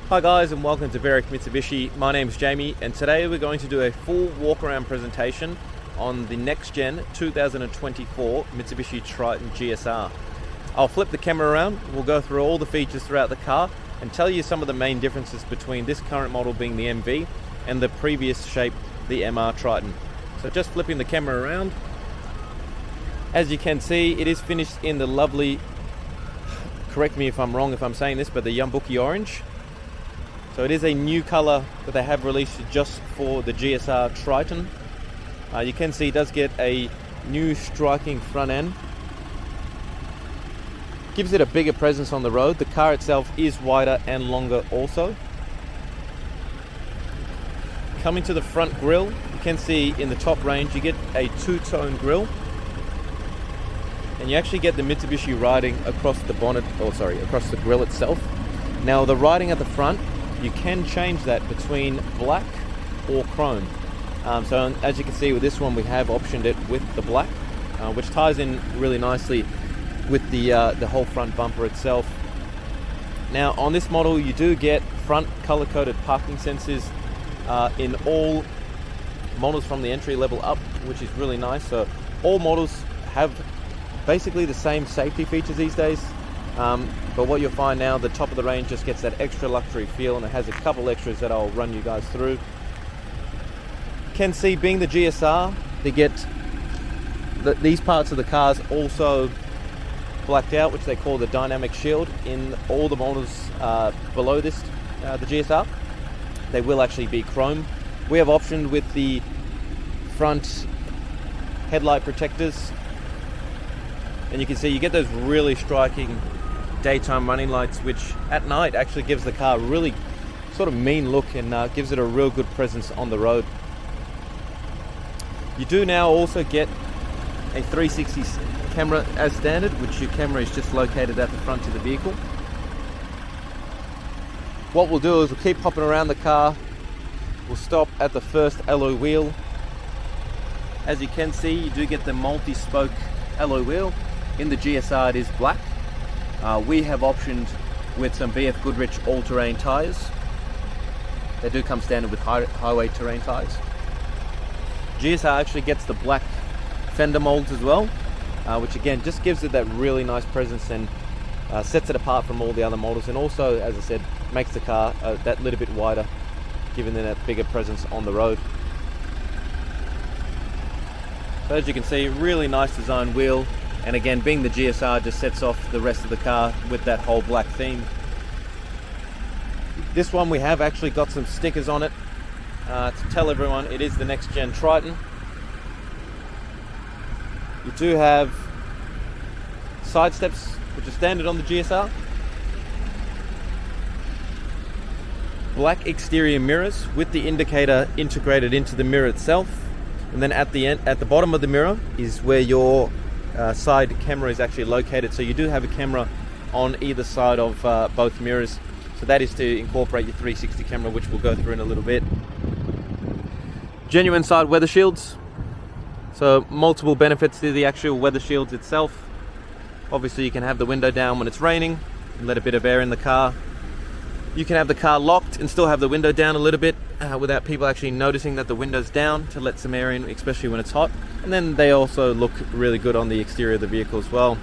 Hi guys, and welcome to Berwick Mitsubishi. My name is Jamie, and today we're going to do a full walk around presentation on the next gen 2024 Mitsubishi Triton GSR. I'll flip the camera around, we'll go through all the features throughout the car and tell you some of the main differences between this current model being the MV and the previous shape, the MR Triton. So just flipping the camera around, as you can see, it is finished in the lovely, correct me if I'm wrong if I'm saying this, but the Yumbuki orange. So it is a new color that they have released just for the GSR Triton. You can see it does get a new striking front end. Gives it a bigger presence on the road. The car itself is wider and longer also. Coming to the front grille, you can see in the top range you get a two-tone grille. And you actually get the Mitsubishi writing across the bonnet, across the grille itself. Now the writing at the front, you can change that between black or chrome. So as you can see with this one, we have optioned it with the black, which ties in really nicely with the whole front bumper itself. Now on this model, you do get front color-coded parking sensors in all models from the entry level up, which is really nice. So all models have basically the same safety features these days. But what you'll find now, the top of the range just gets that extra luxury feel, and it has a couple extras that I'll run you guys through. You can see, being the GSR, they get these parts of the cars also blacked out, which they call the dynamic shield. In all the models below this, the GSR, they will actually be chrome. We have optioned with the front headlight protectors, and you can see you get those really striking daytime running lights, which at night actually gives the car a really sort of mean look and gives it a real good presence on the road. You do now also get a 360 camera as standard, which your camera is just located at the front of the vehicle. What we'll do is we'll keep hopping around the car. We'll stop at the first alloy wheel. As you can see, you do get the multi-spoke alloy wheel. In the GSR it is black. We have optioned with some BF Goodrich all-terrain tyres. They do come standard with highway terrain tyres. GSR actually gets the black fender molds as well, which again just gives it that really nice presence and sets it apart from all the other models, and also, as I said, makes the car that little bit wider, giving it that bigger presence on the road. So as you can see, really nice design wheel. And again, being the GSR, just sets off the rest of the car with that whole black theme. This one we have actually got some stickers on it to tell everyone it is the next gen Triton. You do have side steps, which are standard on the GSR. Black exterior mirrors with the indicator integrated into the mirror itself. And then at the end, at the bottom of the mirror, is where your side camera is actually located. So you do have a camera on either side of both mirrors. So that is to incorporate your 360 camera, which we'll go through in a little bit. Genuine side weather shields. So multiple benefits to the actual weather shields itself. Obviously you can have the window down when it's raining and let a bit of air in the car. You can have the car locked and still have the window down a little bit without people actually noticing that the window's down, to let some air in, especially when it's hot. And then they also look really good on the exterior of the vehicle as well.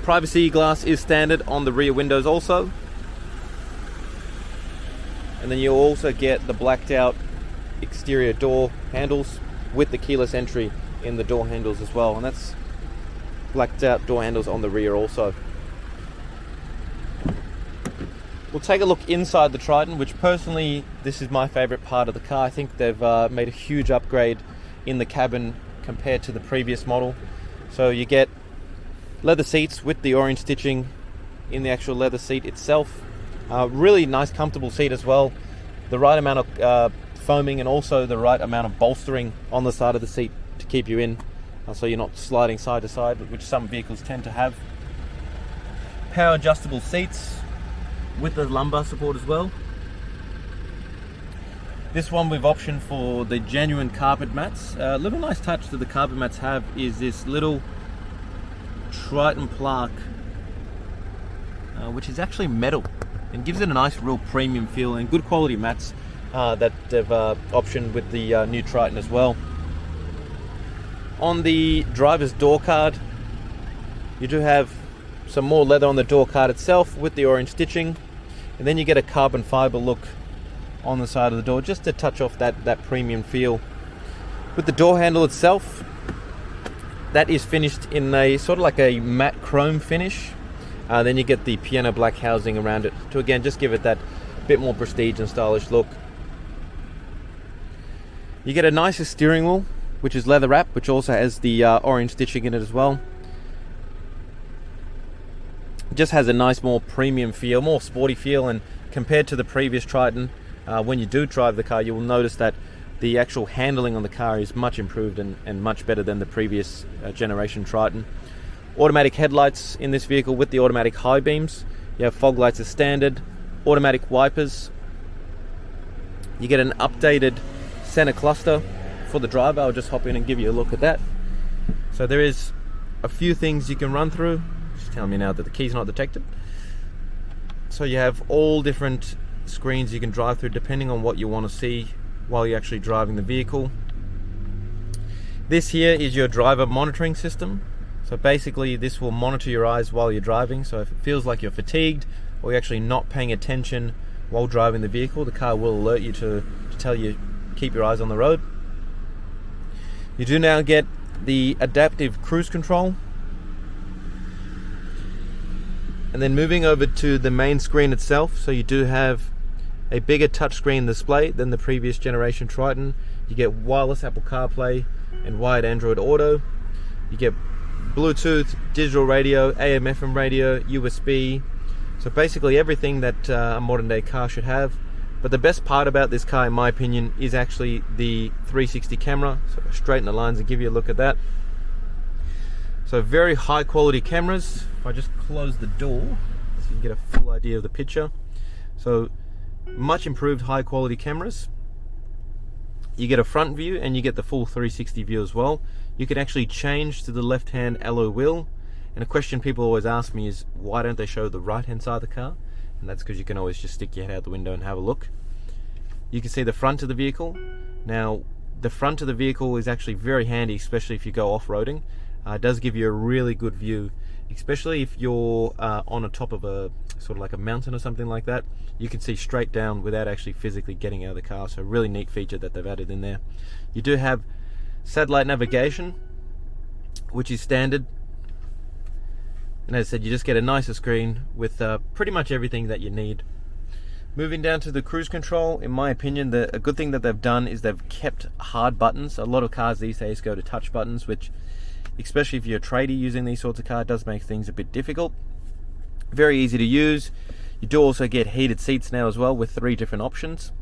Privacy glass is standard on the rear windows also. And then you'll also get the blacked out exterior door handles with the keyless entry in the door handles as well. And that's blacked out door handles on the rear also. We'll take a look inside the Triton, which personally, this is my favorite part of the car. I think they've made a huge upgrade in the cabin compared to the previous model. So you get leather seats with the orange stitching in the actual leather seat itself. Really nice, comfortable seat as well. The right amount of foaming and also the right amount of bolstering on the side of the seat to keep you in, so you're not sliding side to side, which some vehicles tend to have. Power adjustable seats with the lumbar support as well. This one we've optioned for the genuine carpet mats. A little nice touch that the carpet mats have is this little Triton plaque, which is actually metal. and gives it a nice real premium feel and good quality mats that they've optioned with the new Triton as well. On the driver's door card, you do have some more leather on the door card itself with the orange stitching, and then you get a carbon fiber look on the side of the door just to touch off that premium feel. With the door handle itself, that is finished in a sort of like a matte chrome finish. Then you get the piano black housing around it to again just give it that bit more prestige and stylish look. You get a nicer steering wheel, which is leather wrap, which also has the orange stitching in it as well. It just has a nice more premium feel, more sporty feel, and compared to the previous Triton, when you do drive the car, you will notice that the actual handling on the car is much improved and much better than the previous generation Triton. Automatic headlights in this vehicle with the automatic high beams. You have fog lights as standard, automatic wipers. You get an updated center cluster for the driver. I'll just hop in and give you a look at that. So there is a few things you can run through. Just tell me now that the key's not detected. So you have all different screens you can drive through depending on what you want to see while you're actually driving the vehicle. This here is your driver monitoring system. So basically this will monitor your eyes while you're driving. So if it feels like you're fatigued or you're actually not paying attention while driving the vehicle, the car will alert you to tell you keep your eyes on the road. You do now get the adaptive cruise control. And then moving over to the main screen itself, so you do have a bigger touchscreen display than the previous generation Triton. You get wireless Apple CarPlay and wired Android Auto. You get Bluetooth, digital radio, AM, FM radio, USB. So basically everything that a modern day car should have. But the best part about this car, in my opinion, is actually the 360 camera. So I'll straighten the lines and give you a look at that. So very high quality cameras. If I just close the door so you can get a full idea of the picture. So much improved high quality cameras. You get a front view and you get the full 360 view as well. You can actually change to the left hand alloy wheel. And a question people always ask me is, why don't they show the right hand side of the car? And that's because you can always just stick your head out the window and have a look. You can see the front of the vehicle. Now the front of the vehicle is actually very handy, especially if you go off-roading. It does give you a really good view, especially if you're on the top of a sort of like a mountain or something like that. You can see straight down without actually physically getting out of the car. So a really neat feature that they've added in there. You do have satellite navigation, which is standard. And as I said, you just get a nicer screen with pretty much everything that you need. Moving down to the cruise control, in my opinion, a good thing that they've done is they've kept hard buttons. A lot of cars these days go to touch buttons, which, especially if you're a tradie using these sorts of cars, does make things a bit difficult. Very easy to use. You do also get heated seats now as well with 3 different options.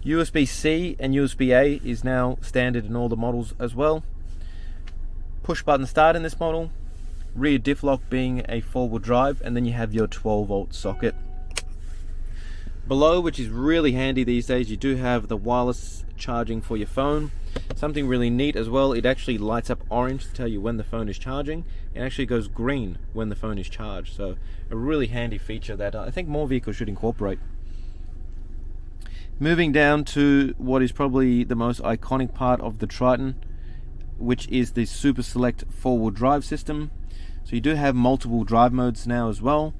USB-C and USB-A is now standard in all the models as well. Push button start in this model. Rear diff lock being a 4-wheel drive, and then you have your 12-volt socket. Below, which is really handy these days, you do have the wireless charging for your phone. Something really neat as well, it actually lights up orange to tell you when the phone is charging. It actually goes green when the phone is charged. So a really handy feature that I think more vehicles should incorporate. Moving down to what is probably the most iconic part of the Triton, which is the Super Select 4-wheel drive system. So you do have multiple drive modes now as well.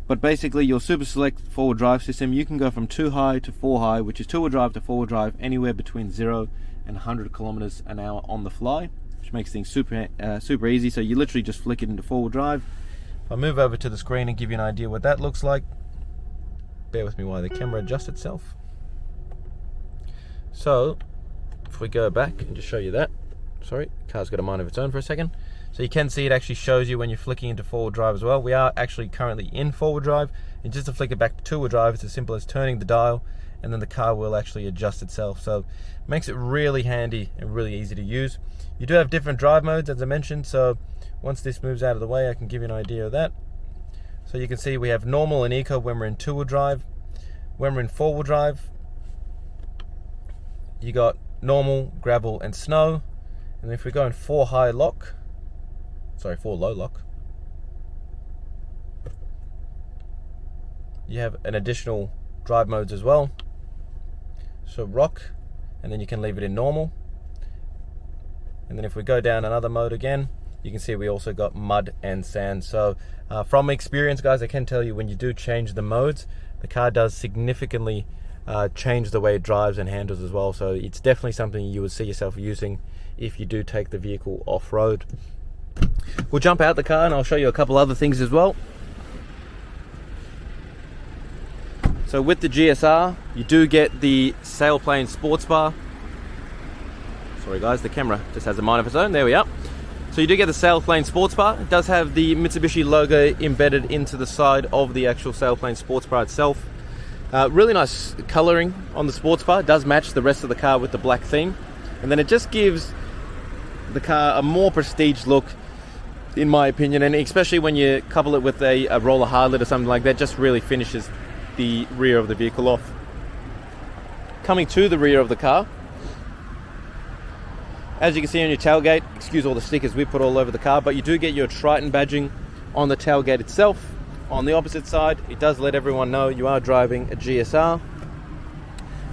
But basically your Super Select 4-wheel drive system, you can go from 2 high to 4 high, which is 2-wheel drive to 4-wheel drive, anywhere between 0 and 100 kilometers an hour on the fly, which makes things super easy. So you literally just flick it into 4-wheel drive. If I move over to the screen and give you an idea what that looks like, bear with me while the camera adjusts itself. So if we go back and just show you that, sorry, the car's got a mind of its own for a second. So you can see it actually shows you when you're flicking into 4-wheel drive as well. We are actually currently in 4-wheel drive, and just to flick it back to 2-wheel drive, it's as simple as turning the dial, and then the car will actually adjust itself. So it makes it really handy and really easy to use. You do have different drive modes, as I mentioned, so once this moves out of the way, I can give you an idea of that. So you can see we have normal and eco when we're in 2-wheel drive. When we're in 4-wheel drive, you got normal, gravel, and snow. And if we go in 4 low lock, you have an additional drive modes as well. So rock, and then you can leave it in normal. And then if we go down another mode again, you can see we also got mud and sand. So from experience, guys, I can tell you when you do change the modes, the car does significantly change the way it drives and handles as well. So it's definitely something you would see yourself using if you do take the vehicle off-road. We'll jump out the car and I'll show you a couple other things as well. So with the GSR, you do get the sailplane sports bar. Sorry guys, the camera just has a mind of its own. There we are. So you do get the sailplane sports bar. It does have the Mitsubishi logo embedded into the side of the actual sailplane sports bar itself. Really nice coloring on the sports bar. It does match the rest of the car with the black theme. And then it just gives the car a more prestige look, in my opinion, and especially when you couple it with a roller hardlet or something like that, just really finishes the rear of the vehicle off. Coming to the rear of the car, as you can see on your tailgate, excuse all the stickers we put all over the car, but you do get your Triton badging on the tailgate itself. On the opposite side, it does let everyone know you are driving a GSR.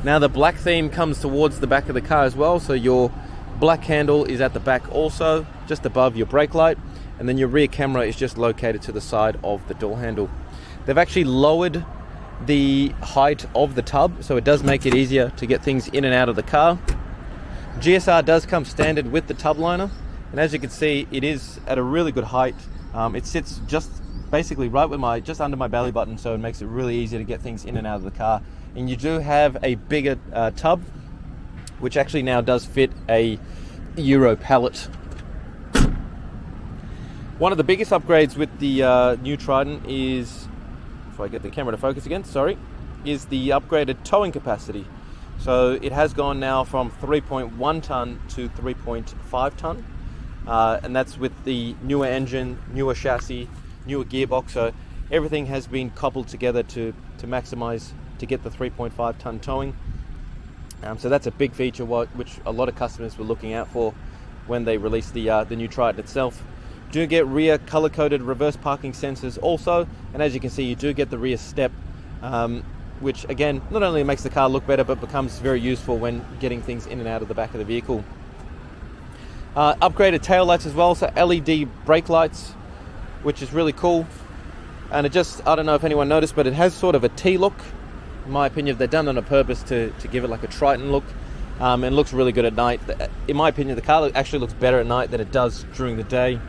Now the black theme comes towards the back of the car as well, so your black handle is at the back also, just above your brake light, and then your rear camera is just located to the side of the door handle. They've actually lowered the height of the tub, so it does make it easier to get things in and out of the car. GSR does come standard with the tub liner, and as you can see, it is at a really good height. It sits just basically right with just under my belly button, so it makes it really easy to get things in and out of the car. And you do have a bigger tub, which actually now does fit a Euro pallet. One of the biggest upgrades with the new Triton is, if I get the camera to focus again, sorry, is the upgraded towing capacity. So it has gone now from 3.1 ton to 3.5 ton, and that's with the newer engine, newer chassis, newer gearbox. So everything has been coupled together to maximize to get the 3.5 ton towing. So that's a big feature which a lot of customers were looking out for when they released the new Triton itself. Do get rear color-coded reverse parking sensors also, and as you can see, you do get the rear step, which again not only makes the car look better but becomes very useful when getting things in and out of the back of the vehicle. Upgraded tail lights as well, so LED brake lights, which is really cool. And it just, I don't know if anyone noticed, but it has sort of a T look. In my opinion, they're done on a purpose to give it like a Triton look, and looks really good at night. In my opinion, the car actually looks better at night than it does during the day.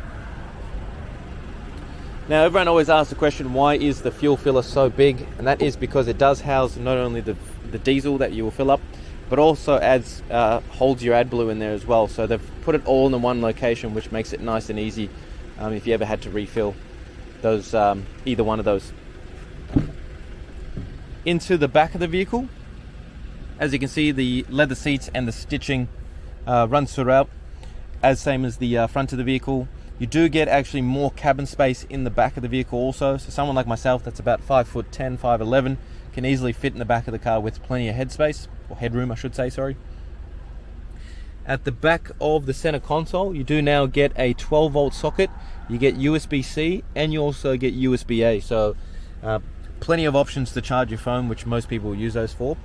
Now, everyone always asks the question, why is the fuel filler so big? And that is because it does house not only the diesel that you will fill up, but also holds your AdBlue in there as well. So they've put it all in one location, which makes it nice and easy if you ever had to refill those, either one of those. Into the back of the vehicle, as you can see, the leather seats and the stitching runs throughout, as same as the front of the vehicle. You do get actually more cabin space in the back of the vehicle also. So someone like myself that's about 5'10", 5'11", can easily fit in the back of the car with plenty of headspace, or headroom I should say, sorry. At the back of the center console, you do now get a 12 volt socket. You get USB-C and you also get USB-A. So plenty of options to charge your phone, which most people use those for.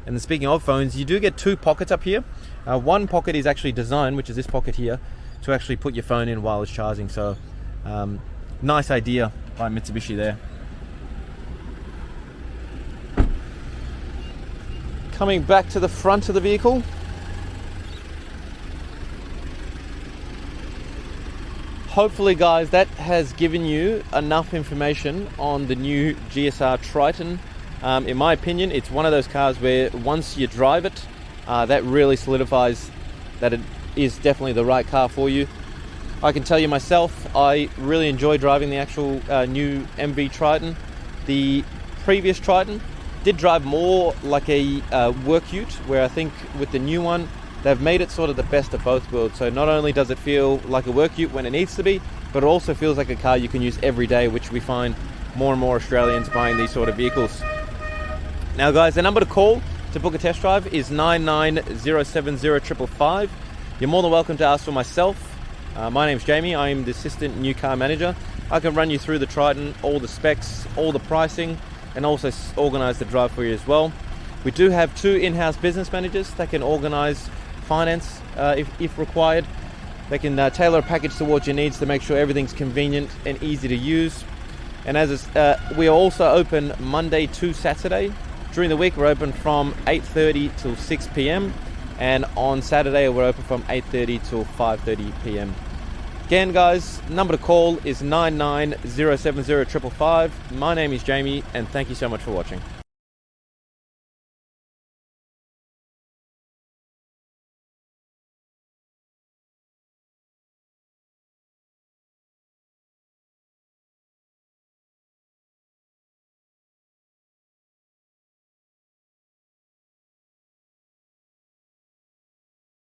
And then speaking of phones, you do get two pockets up here. One pocket is actually designed, which is this pocket here, to actually put your phone in while it's charging. So nice idea by Mitsubishi there. Coming back to the front of the vehicle, hopefully guys that has given you enough information on the new GSR Triton. In my opinion, it's one of those cars where once you drive it, that really solidifies that it is definitely the right car for you. I can tell you myself, I really enjoy driving the actual new MV Triton. The previous Triton did drive more like a work ute, where I think with the new one, they've made it sort of the best of both worlds. So not only does it feel like a work ute when it needs to be, but it also feels like a car you can use every day, which we find more and more Australians buying these sort of vehicles. Now guys, the number to call to book a test drive is 99070555. You're more than welcome to ask for myself. My name's Jamie, I'm the Assistant New Car Manager. I can run you through the Triton, all the specs, all the pricing, and also organise the drive for you as well. We do have 2 in-house business managers that can organise finance if required. They can tailor a package towards your needs to make sure everything's convenient and easy to use. And we are also open Monday to Saturday. During the week, we're open from 8:30 till 6 p.m. and on Saturday, we're open from 8:30 till 5:30 p.m. Again, guys, number to call is 99070555. My name is Jamie, and thank you so much for watching.